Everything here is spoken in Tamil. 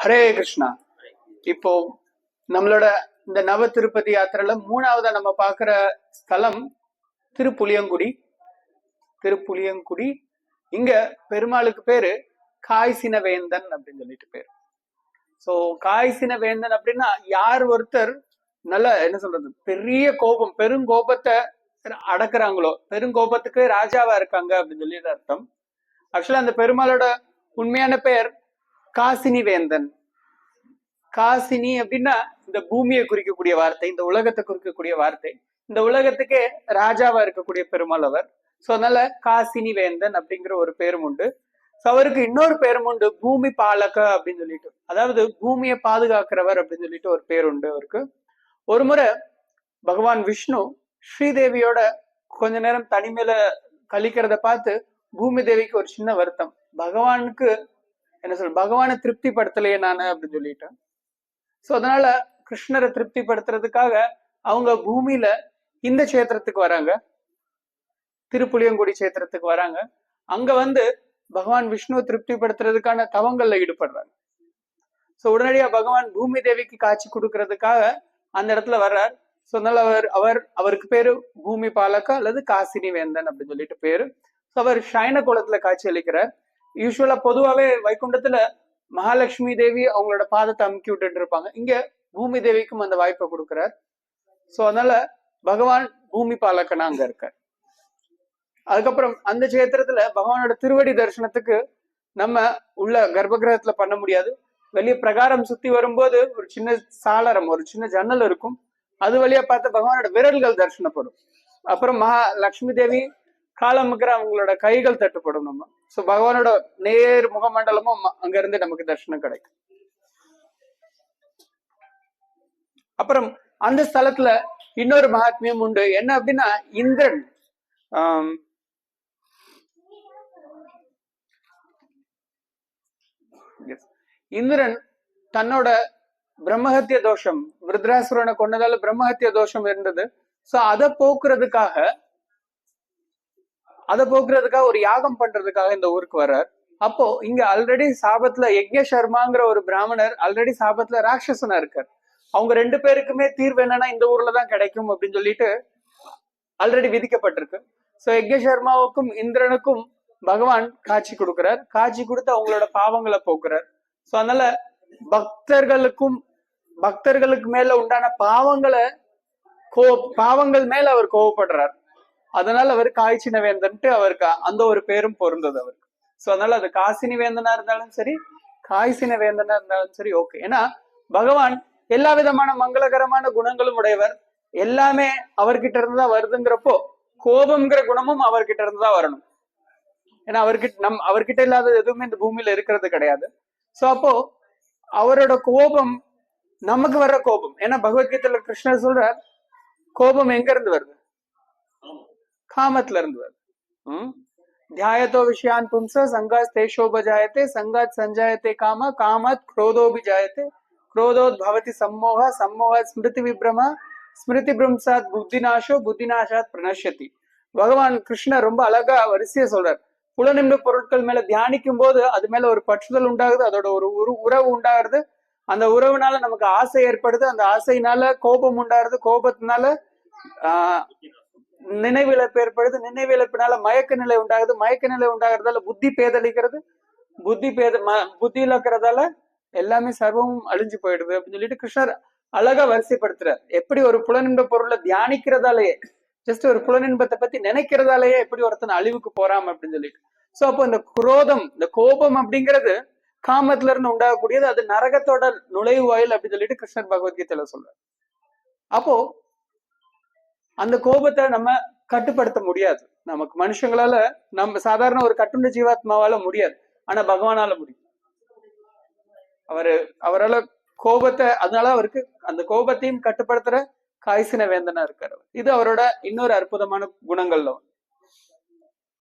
ஹரே கிருஷ்ணா. இப்போ நம்மளோட இந்த நவ திருப்பதி யாத்திரையில மூணாவதா நம்ம பாக்குற ஸ்தலம் திருப்புளியங்குடி. திருப்புளியங்குடி இங்க பெருமாளுக்கு பேரு காய்சின வேந்தன் அப்படின்னு சொல்லிட்டு பேரு. சோ காய்சின வேந்தன் அப்படின்னா யார் ஒருத்தர் நல்ல என்ன சொல்றது பெரிய கோபம் பெருங்கோபத்தை அடக்குறாங்களோ, பெருங்கோபத்துக்கு ராஜாவா இருக்காங்க அப்படின்னு சொல்லிட்டு அர்த்தம். ஆக்சுவலா அந்த பெருமாளோட உண்மையான பெயர் காசினி வேந்தன். காசினி அப்படின்னா இந்த பூமியை குறிக்கக்கூடிய வார்த்தை, இந்த உலகத்தை குறிக்கக்கூடிய வார்த்தை. இந்த உலகத்துக்கே ராஜாவா இருக்கக்கூடிய பெருமாள் அவர். சோ அதனால காசினி வேந்தன் அப்படிங்கிற ஒரு பேரும் உண்டு. சோ அவருக்கு இன்னொரு பேரும் உண்டு, பூமி பாலக அப்படின்னு சொல்லிட்டு, அதாவது பூமியை பாதுகாக்கிறவர் அப்படின்னு சொல்லிட்டு ஒரு பேர் உண்டு அவருக்கு. ஒரு முறை பகவான் விஷ்ணு ஸ்ரீதேவியோட கொஞ்ச நேரம் தனிமையில கழிக்கிறத பார்த்து பூமி தேவிக்கு ஒரு சின்ன வருத்தம். பகவானுக்கு என்ன சொல்ற, பகவானை திருப்தி படுத்தலையே நானு அப்படின்னு சொல்லிட்டேன். சோ அதனால கிருஷ்ணரை திருப்தி படுத்துறதுக்காக அவங்க பூமியில இந்த கஷேத்திரத்துக்கு வராங்க, திருப்புளியங்குடி கஷேத்திரத்துக்கு வராங்க. அங்க வந்து பகவான் விஷ்ணுவை திருப்தி படுத்துறதுக்கான தவங்கள்ல ஈடுபடுறாங்க. சோ உடனடியா பகவான் பூமி தேவிக்கு காட்சி கொடுக்கறதுக்காக அந்த இடத்துல வர்றார். சோ அதனால அவருக்கு பேரு பூமி பாலக்கா அல்லது காசினி வேந்தன் அப்படின்னு சொல்லிட்டு பேரு. சோ அவர் சயன குலத்துல காட்சி அளிக்கிறார். யூஸ்வலா பொதுவாவே வைகுண்டத்துல மகாலட்சுமி தேவி அவங்களோட பாதத்தை அமுக்கி விட்டுட்டு இருப்பாங்க. இங்க பூமி தேவிக்கும் அந்த வாய்ப்பை கொடுக்கிறார். சோ அதனால பகவான் பூமி பாலக்கனா அங்க இருக்கார். அதுக்கப்புறம் அந்த கஷேத்திரத்துல பகவானோட திருவடி தரிசனத்துக்கு நம்ம உள்ள கர்ப்ப கிரகத்துல பண்ண முடியாது. வெளியே பிரகாரம் சுத்தி வரும்போது ஒரு சின்ன சாளரம், ஒரு சின்ன ஜன்னல் இருக்கும். அது வழியா பார்த்து பகவானோட விரல்கள் தரிசனப்படும். அப்புறம் லட்சுமி தேவி காலமுக்கிற அவங்களோட கைகள் தட்டுப்படும் நம்ம. சோ பகவானோட நேர் முகமண்டலமும் அங்க இருந்து நமக்கு தரிசனம் கிடைக்கும். அப்புறம் அந்த ஸ்தலத்துல இன்னொரு மகாத்மியம் உண்டு. என்ன அப்படின்னா, இந்திரன் இந்திரன் தன்னோட பிரம்மஹத்திய தோஷம், விருத்ராசுரனை கொன்னதால பிரம்மஹத்திய தோஷம் இருந்தது. சோ அதை போக்குறதுக்காக ஒரு யாகம் பண்றதுக்காக இந்த ஊருக்கு வர்றார். அப்போ இங்க ஆல்ரெடி சாபத்துல யக்ஞ சர்மாங்கிற ஒரு பிராமணர் ஆல்ரெடி சாபத்துல ராட்சசனா இருக்கார். அவங்க ரெண்டு பேருக்குமே தீர்வு என்னன்னா இந்த ஊர்லதான் கிடைக்கும் அப்படின்னு சொல்லிட்டு ஆல்ரெடி விதிக்கப்பட்டிருக்கு. சோ யக்ஞ சர்மாவுக்கும் இந்திரனுக்கும் பகவான் காட்சி கொடுக்கிறார். காட்சி கொடுத்து அவங்களோட பாவங்களை போக்குறார். சோ அதனால பக்தர்களுக்கு மேல உண்டான பாவங்கள் மேல அவர் கோவப்படுறார். அதனால அவர் காய்ச்சின வேந்தன்ட்டு அவருக்கு அந்த ஒரு பேரும் பொருந்தது அவருக்கு. சோ அதனால அது காசினி வேந்தனா இருந்தாலும் சரி, காய்ச்சின வேந்தனா இருந்தாலும் சரி ஓகே. ஏன்னா பகவான் எல்லா விதமான மங்களகரமான குணங்களும் உடையவர். எல்லாமே அவர்கிட்ட இருந்துதான் வருதுங்கிறப்போ கோபம்ங்கிற குணமும் அவர்கிட்ட இருந்துதான் வரணும். ஏன்னா அவர்கிட்ட இல்லாத எதுவுமே இந்த பூமியில இருக்கிறது கிடையாது. சோ அப்போ அவரோட கோபம் நமக்கு வர்ற கோபம், ஏன்னா பகவத்கீதையில கிருஷ்ணர் சொல்றார், கோபம் எங்க இருந்து வருது? காமத்துல இருந்து வருது. தியாயத்தோ விஷயான் பும்ச சங்காத் தேஷோபஜாயத்தே சங்காத் சஞ்சாயத்தே காம காமத் குரோதோபி ஜாயத்தே குரோதோத் பவதி சம்மோக சம்மோகாத் ஸ்மிருதி விப்ரம ஸ்மிருதி பிரம்சாத் புத்திநாசோ புத்திநாசாத் பிரணஷ்யதி. பகவான் கிருஷ்ணர் ரொம்ப அழகா வரிசையா சொல்றார். புலனின்ப பொருட்கள் மேல தியானிக்கும் போது அது மேல ஒரு பற்றுதல் உண்டாகுது, அதோட ஒரு உறவு உண்டாகிறது. அந்த உறவுனால நமக்கு ஆசை ஏற்படுது, அந்த ஆசையினால கோபம் உண்டாகிறது, கோபத்தினால நினைவிழப்பு ஏற்படுது, நினைவிழப்பினால மயக்க நிலை உண்டாகுது, மயக்க நிலை உண்டாகிறதால புத்தி பேதளிக்கிறது, புத்தி இழக்கிறதால எல்லாமே சர்வமும் அழிஞ்சு போயிடுது அப்படின்னு சொல்லிட்டு கிருஷ்ணர் அழகா வரிசைப்படுத்துறார். எப்படி ஒரு புலனின்ப பொருளை தியானிக்கிறதாலேயே, ஜஸ்ட் ஒரு புலனின்பத்தை பத்தி நினைக்கிறதாலேயே எப்படி ஒருத்தன் அழிவுக்கு போறாம அப்படின்னு சொல்லிட்டு. சோ அப்போ இந்த குரோதம், இந்த கோபம் அப்படிங்கிறது காமத்துல இருந்து உண்டாகக்கூடியது, அது நரகத்தோட நுழைவு வாயில் அப்படின்னு சொல்லிட்டு கிருஷ்ணர் பகவத்கீதையில சொல்றார். அப்போ அந்த கோபத்தை நம்ம கட்டுப்படுத்த முடியாது. நமக்கு மனுஷங்களால, நம்ம சாதாரண ஒரு கட்டுண்ட ஜீவாத்மாவால முடியாது. ஆனா பகவானால முடியும். அவரால் கோபத்தை, அதனால அவருக்கு அந்த கோபத்தையும் கட்டுப்படுத்துற காய்சின வேந்தனா இருக்காரு. இது அவரோட இன்னொரு அற்புதமான குணங்கள்ல.